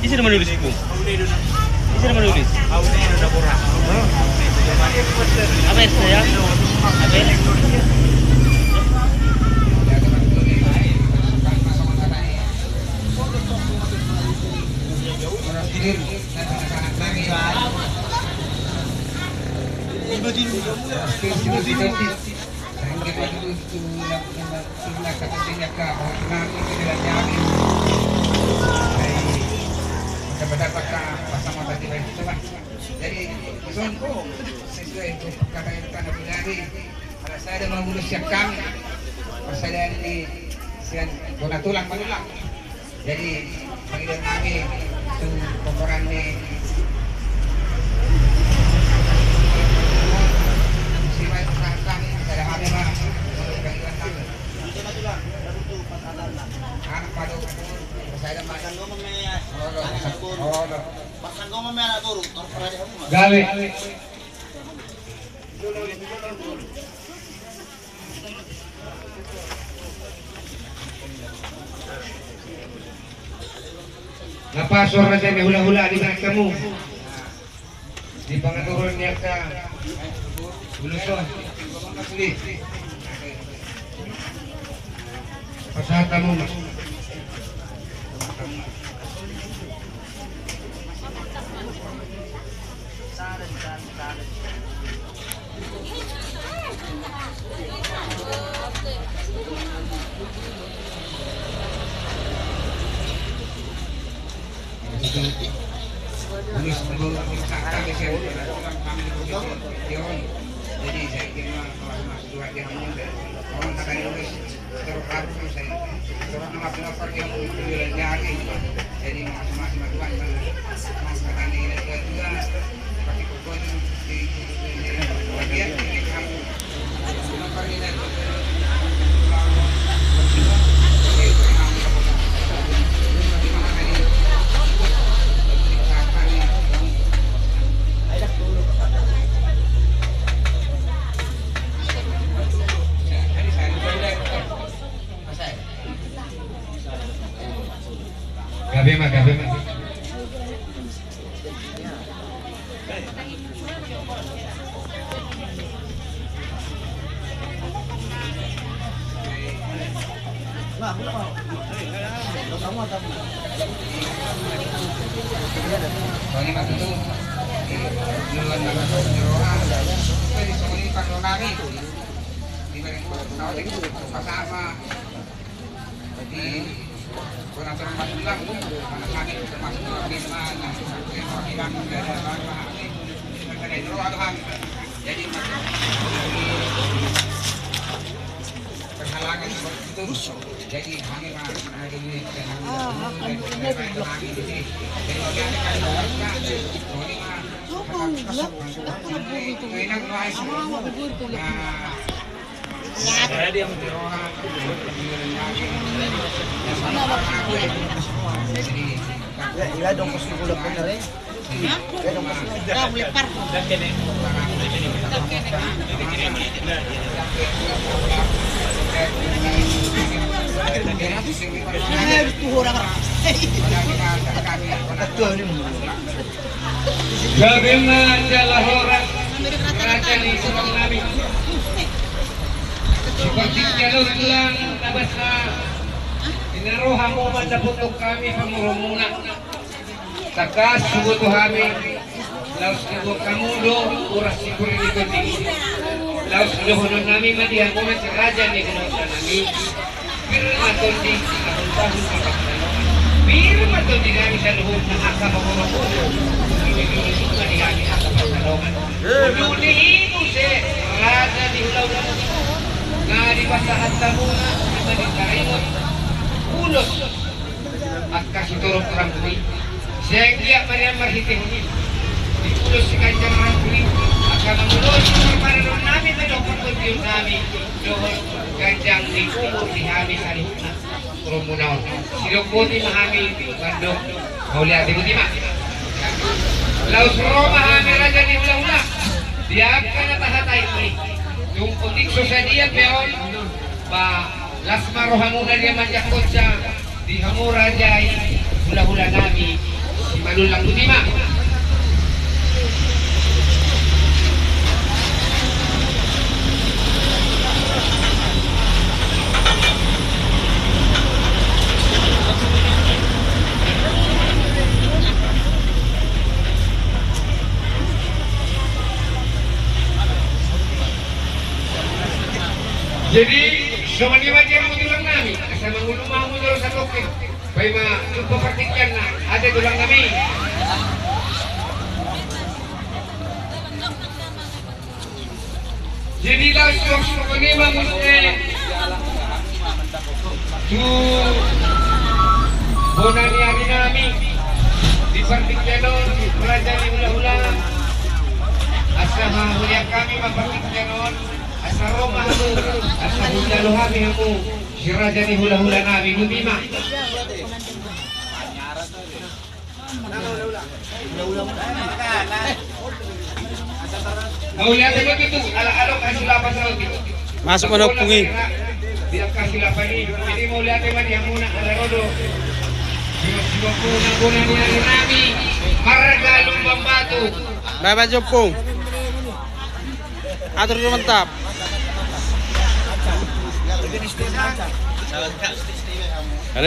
Isi nama nulis itu. Isi nama nulis. Apa ya saya? Apa? Jadi sesuai kata yang kata Nabi, kalau saya ada mengurus siap kami, persediaan ini sian guna tulang berulang. Jadi panggilan kami itu pemeran ini siapa itu kami ada kami mah panggilan kami. Anak padu saya makan ngomong ya. Pasang ngomong ya guru, Gawe. Napasok na siya, may hula-hula di ba kamu? Di pangaturon niya ka. Buluson. Pasata mo mas. Jadi saya kira kalau masuk dua jam ini orang akan nulis terus harus saya terus nama yang nyari jadi masing-masing matuan masakan ini juga pakai kupon di bagian ini kamu nomor ini Gabe mah. Soalnya waktu itu duluan banget orang di sini Pak Donari di tahun itu sama jadi penonton Mas bilang anak kami termasuk di mana yang hilang dari apa ini dulu ada jadi perhalangan seperti itu jadi kami ada duit dan lagi di sini saya dia menteri orang ya dong pos udah bener ya. Ya dong pos udah melepar. Gabe mah adalah orang kerajaan itu Nabi. Seperti jalur tulang nabasa inaruha mo man daputok kami pamurumuna takas subuto kami laos ibu kamudo uras siguro ni kundi laos dohonon nami madihan mo sa raja ni kunosa nami firma tundi tahun firma tundi nami sa luhod na aka pamurumuno ini kami aka pasalongan ulihin mo si raja ni hulaw na di basahan tamuna di manitarimot ulos at kasiturong orang bumi sehingga Maria marhitih di ulos si Kanjang Rangkuli akan mengulos para doon namin menokong kuntiyo namin doon Kanjang di kumur di kami sa lihuna Rumunaw silukuti mahami bandok mauli ati mo di ma Laos Roma hami raja di hula-hula diag ka na tahatay mo yung putik sosadiat meon ba lasma rohamuna dia manjakot sa di hamura jay hula-hula nami si malulang butima jadi semua yang tulang nami kasama ngulumah mo dito sa toke bay ma-papartikyan na ada tulang nami jadi langsung semua ngulumah tu bonani hari nami di partikyan nun merajani hula-hula asama hulian kami mapartikyan nun asa Roma hamu, asa Bunda Lohami hamu, si Raja ni hula-hula nabi Butima. Maulihat begitu, ala-alok kasilapan sa gitu. Masuk mana pungi? Tidak kasilapan ini, jadi maulihat man yang muna ala rodo. Siwa kuna ni nabi, marga lumbang batu. Bye Jopong. Atur mantap.